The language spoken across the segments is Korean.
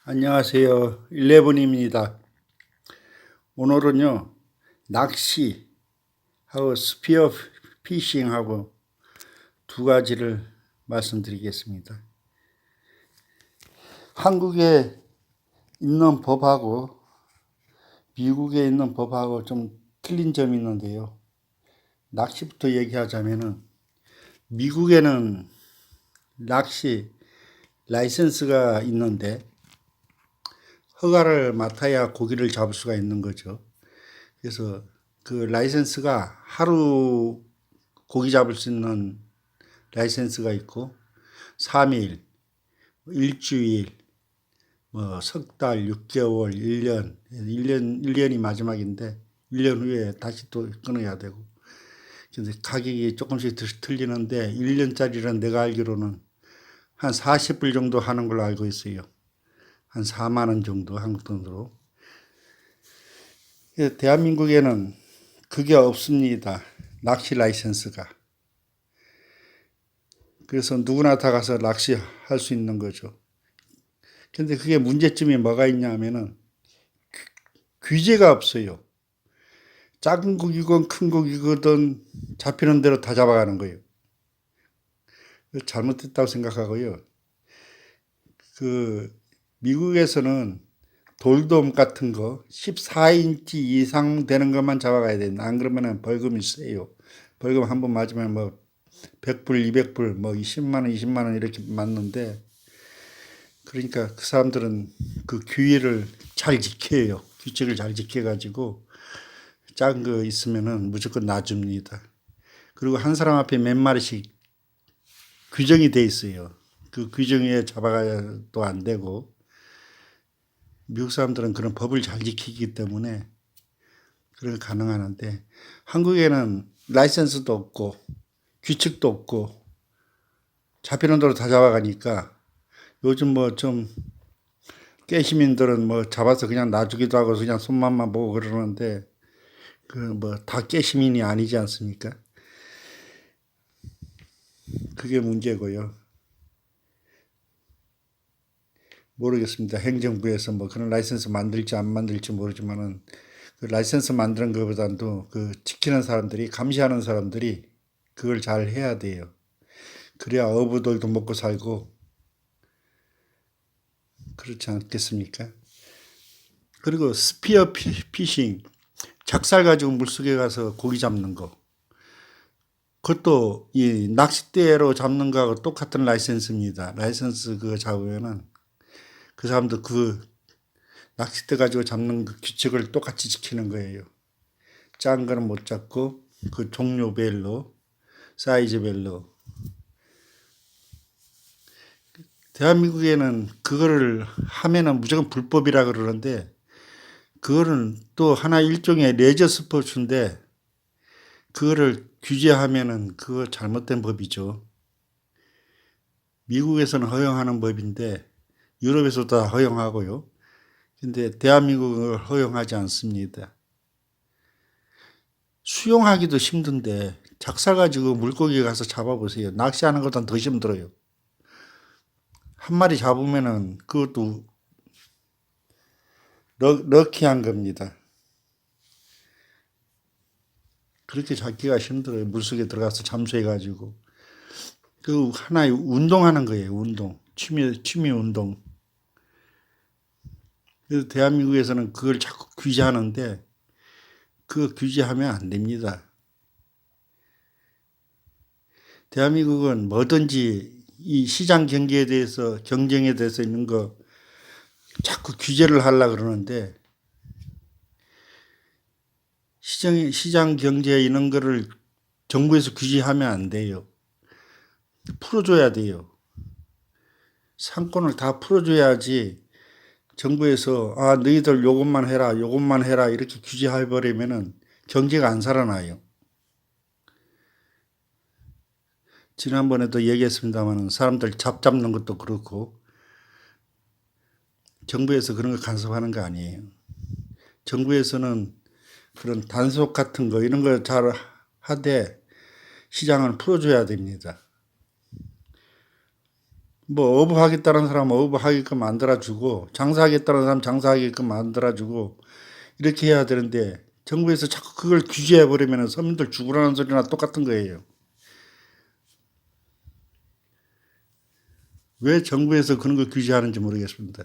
안녕하세요. 11입니다. 오늘은요, 낚시하고 스피어 피싱하고 두 가지를 말씀드리겠습니다. 한국에 있는 법하고 미국에 있는 법하고 좀 틀린 점이 있는데요. 낚시부터 얘기하자면은 미국에는 낚시 라이센스가 있는데 허가를 맡아야 고기를 잡을 수가 있는 거죠. 그래서 그 라이센스가 하루 고기 잡을 수 있는 라이센스가 있고 3일, 일주일, 뭐 석 달, 6개월, 1년, 1년이 마지막인데 1년 후에 다시 또 끊어야 되고. 근데 가격이 조금씩 틀리는데 1년짜리는 내가 알기로는 한 40불 정도 하는 걸로 알고 있어요. 한 4만 원 정도 한국 돈으로. 대한민국에는 그게 없습니다. 낚시 라이센스가. 그래서 누구나 다 가서 낚시할 수 있는 거죠. 근데 그게 문제점이 뭐가 있냐 하면은 규제가 없어요. 작은 고기건 큰 고기거든 잡히는 대로 다 잡아가는 거예요. 잘못됐다고 생각하고요. 그 미국에서는 돌돔 같은 거 14인치 이상 되는 것만 잡아가야 된다. 안 그러면은 벌금이 세요. 벌금 한 번 맞으면 뭐 100불, 200불, 뭐 20만 원, 20만 원 이렇게 맞는데 그러니까 그 사람들은 그 규율을 잘 지켜요. 규칙을 잘 지켜가지고 작은 거 있으면은 무조건 놔줍니다. 그리고 한 사람 앞에 몇 마리씩 규정이 돼 있어요. 그 규정에 잡아가도 안 되고 미국 사람들은 그런 법을 잘 지키기 때문에 그런 게 가능하는데 한국에는 라이센스도 없고 규칙도 없고 잡히는 대로 다 잡아가니까 요즘 뭐 좀 깨시민들은 뭐 잡아서 그냥 놔주기도 하고 그냥 손맛만 보고 그러는데 그 뭐 다 깨시민이 아니지 않습니까? 그게 문제고요. 모르겠습니다. 행정부에서 뭐 그런 라이센스 만들지 안 만들지 모르지만은 그 라이센스 만드는 것보다도 그 지키는 사람들이 감시하는 사람들이 그걸 잘 해야 돼요. 그래야 어부들도 먹고 살고 그렇지 않겠습니까? 그리고 스피어 피싱 작살 가지고 물속에 가서 고기 잡는 거 그것도 이 낚싯대로 잡는 거하고 똑같은 라이센스입니다. 라이센스 그거 잡으면은 그 사람도 그 낚싯대 가지고 잡는 그 규칙을 똑같이 지키는 거예요. 작은 거는 못 잡고 그 종류별로 사이즈별로. 대한민국에는 그거를 하면은 무조건 불법이라 그러는데 그거는 또 하나 일종의 레저 스포츠인데 그거를 규제하면은 그거 잘못된 법이죠. 미국에서는 허용하는 법인데 유럽에서도 다 허용하고요. 근데 대한민국을 허용하지 않습니다. 수영하기도 힘든데 작살 가지고 물고기 가서 잡아보세요. 낚시하는 것보다 더 힘들어요. 한 마리 잡으면은 그것도 럭키한 겁니다. 그렇게 잡기가 힘들어요. 물속에 들어가서 잠수해가지고. 그 하나의 운동하는 거예요. 운동. 취미 운동. 그래서 대한민국에서는 그걸 자꾸 규제하는데 그 규제하면 안 됩니다. 대한민국은 뭐든지 이 시장 경제에 대해서 경쟁에 대해서 있는 거 자꾸 규제를 하려고 그러는데 시장 경제에 있는 거를 정부에서 규제하면 안 돼요. 풀어줘야 돼요. 상권을 다 풀어줘야지 정부에서 아 너희들 요것만 해라 요것만 해라 이렇게 규제해버리면은 경제가 안 살아나요. 지난번에도 얘기했습니다마는 사람들 잡는 것도 그렇고 정부에서 그런 거 간섭하는 거 아니에요. 정부에서는 그런 단속 같은 거 이런 거 잘 하되 시장을 풀어줘야 됩니다. 뭐 어부하겠다는 사람 어부하게끔 만들어주고 장사하겠다는 사람 장사하게끔 만들어주고 이렇게 해야 되는데 정부에서 자꾸 그걸 규제해 버리면 서민들 죽으라는 소리나 똑같은 거예요. 왜 정부에서 그런 걸 규제하는지 모르겠습니다.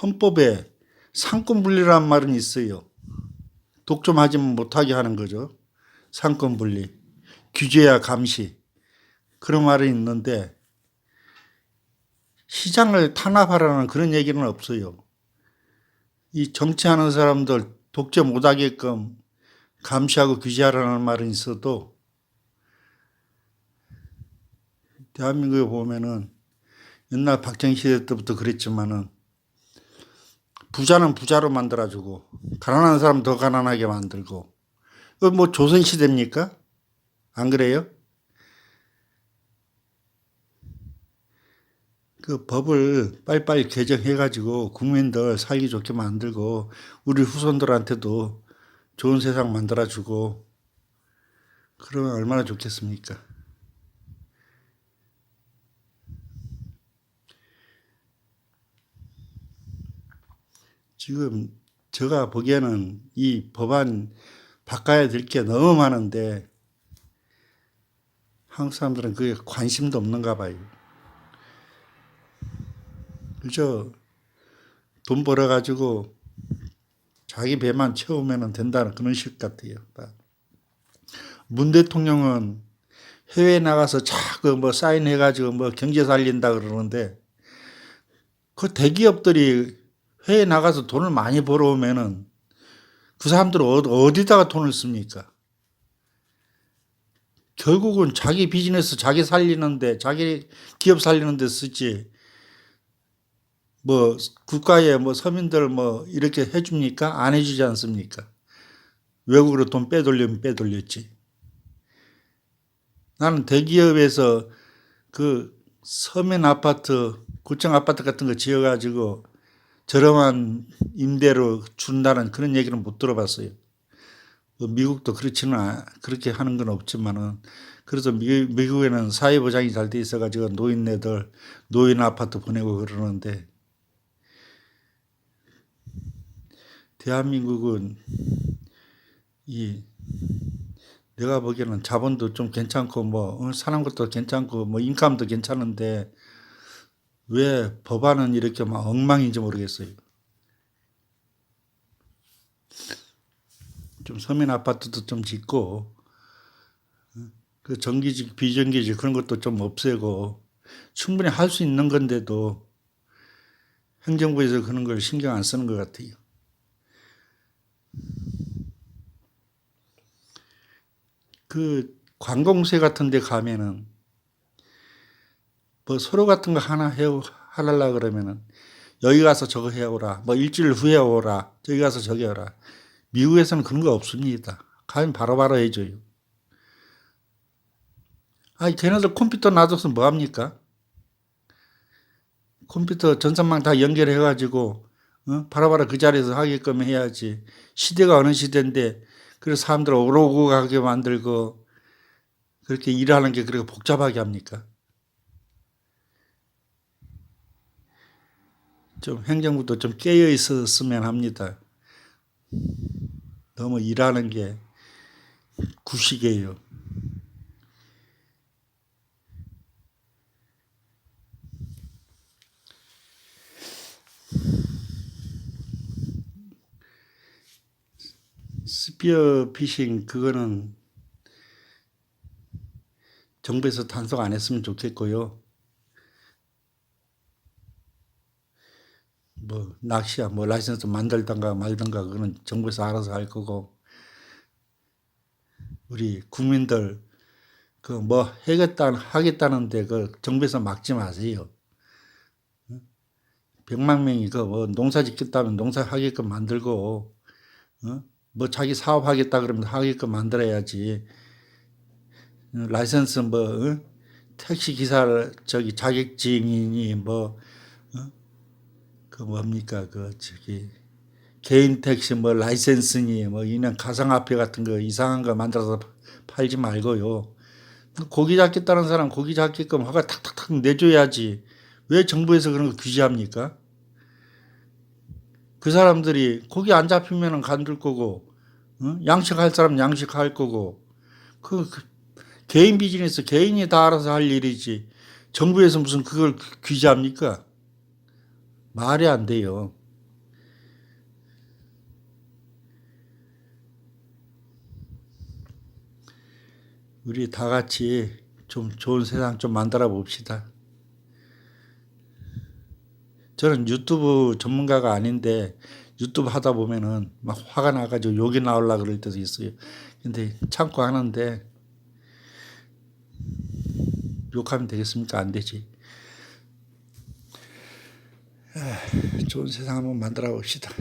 헌법에 상권분리라는 말은 있어요. 독점하지 못하게 하는 거죠. 상권분리, 규제야 감시 그런 말이 있는데 시장을 탄압하라는 그런 얘기는 없어요. 이 정치하는 사람들 독점 못하게끔 감시하고 규제하라는 말은 있어도 대한민국에 보면은 옛날 박정희 시대 때부터 그랬지만은 부자는 부자로 만들어주고 가난한 사람 더 가난하게 만들고 뭐 조선 시대입니까? 안 그래요? 그 법을 빨리빨리 개정해가지고 국민들 살기 좋게 만들고 우리 후손들한테도 좋은 세상 만들어주고 그러면 얼마나 좋겠습니까? 지금 제가 보기에는 이 법안 바꿔야 될 게 너무 많은데 한국 사람들은 그게 관심도 없는가 봐요. 그저 돈 벌어가지고 자기 배만 채우면 된다는 그런 식 같아요. 문 대통령은 해외에 나가서 자꾸 뭐 사인해가지고 뭐 경제 살린다 그러는데 그 대기업들이 해외에 나가서 돈을 많이 벌어오면은 그 사람들은 어디다가 돈을 씁니까? 결국은 자기 비즈니스 자기 살리는데 자기 기업 살리는데 쓰지 뭐 국가에 뭐 서민들 뭐 이렇게 해줍니까? 안 해주지 않습니까? 외국으로 돈 빼돌리면 빼돌렸지. 나는 대기업에서 그 서민 아파트, 구청 아파트 같은 거 지어가지고 저렴한 임대로 준다는 그런 얘기는 못 들어봤어요. 미국도 그렇게 하는 건 없지만은 그래서 미국에는 사회보장이 잘 돼 있어가지고 노인네들 노인 아파트 보내고 그러는데 대한민국은 이 내가 보기에는 자본도 좀 괜찮고 뭐 사는 것도 괜찮고 뭐 인감도 괜찮은데 왜 법안은 이렇게 막 엉망인지 모르겠어요. 좀 서민 아파트도 좀 짓고 그 정규직 비정규직 그런 것도 좀 없애고 충분히 할 수 있는 건데도 행정부에서 그런 걸 신경 안 쓰는 것 같아요. 그 관공세 같은 데 가면은 뭐 서로 같은 거 하나 하려고 그러면은 여기 가서 저거 해오라. 뭐 일주일 후에 오라. 저기 가서 저기 해오라. 미국에서는 그런 거 없습니다. 가면 바로바로 해줘요. 아니, 걔네들 컴퓨터 놔둬서 뭐 합니까? 컴퓨터 전산망 다 연결해가지고, 바로바로 그 자리에서 하게끔 해야지. 시대가 어느 시대인데, 그래서 사람들 오고 가게 만들고, 그렇게 일하는 게 그렇게 복잡하게 합니까? 좀 행정부도 좀 깨어 있었으면 합니다. 너무 일하는 게 구식이에요. 스피어 피싱 그거는 정부에서 단속 안 했으면 좋겠고요. 뭐 낚시야 뭐 라이선스 만들던가 말던가 그거는 정부에서 알아서 할 거고 우리 국민들 그 뭐 하겠다는데 그 정부에서 막지 마세요. 100만 명이 그 뭐 농사 짓겠다면 농사하게끔 만들고 뭐 자기 사업하겠다 그러면 하게끔 만들어야지. 라이선스 뭐 택시 기사 저기 자격증이니 뭐 그 뭡니까 그 저기 개인 택시 뭐 라이센스니 뭐 이런 가상화폐 같은 거 이상한 거 만들어서 팔지 말고요. 고기 잡겠다는 사람 고기 잡게끔 허가 탁탁탁 내줘야지. 왜 정부에서 그런 거 규제합니까? 그 사람들이 고기 안 잡히면 간둘 거고, 양식할 사람 양식할 거고, 그 개인 비즈니스 개인이 다 알아서 할 일이지. 정부에서 무슨 그걸 규제합니까? 말이 안 돼요. 우리 다 같이 좀 좋은 세상 좀 만들어 봅시다. 저는 유튜브 전문가가 아닌데 유튜브 하다 보면은 막 화가 나가지고 욕이 나오려고 그럴 때도 있어요. 근데 참고 하는데 욕하면 되겠습니까? 안 되지. 좋은 세상 한번 만들어 봅시다.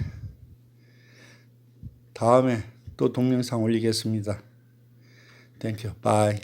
다음에 또 동영상 올리겠습니다. 땡큐. 바이.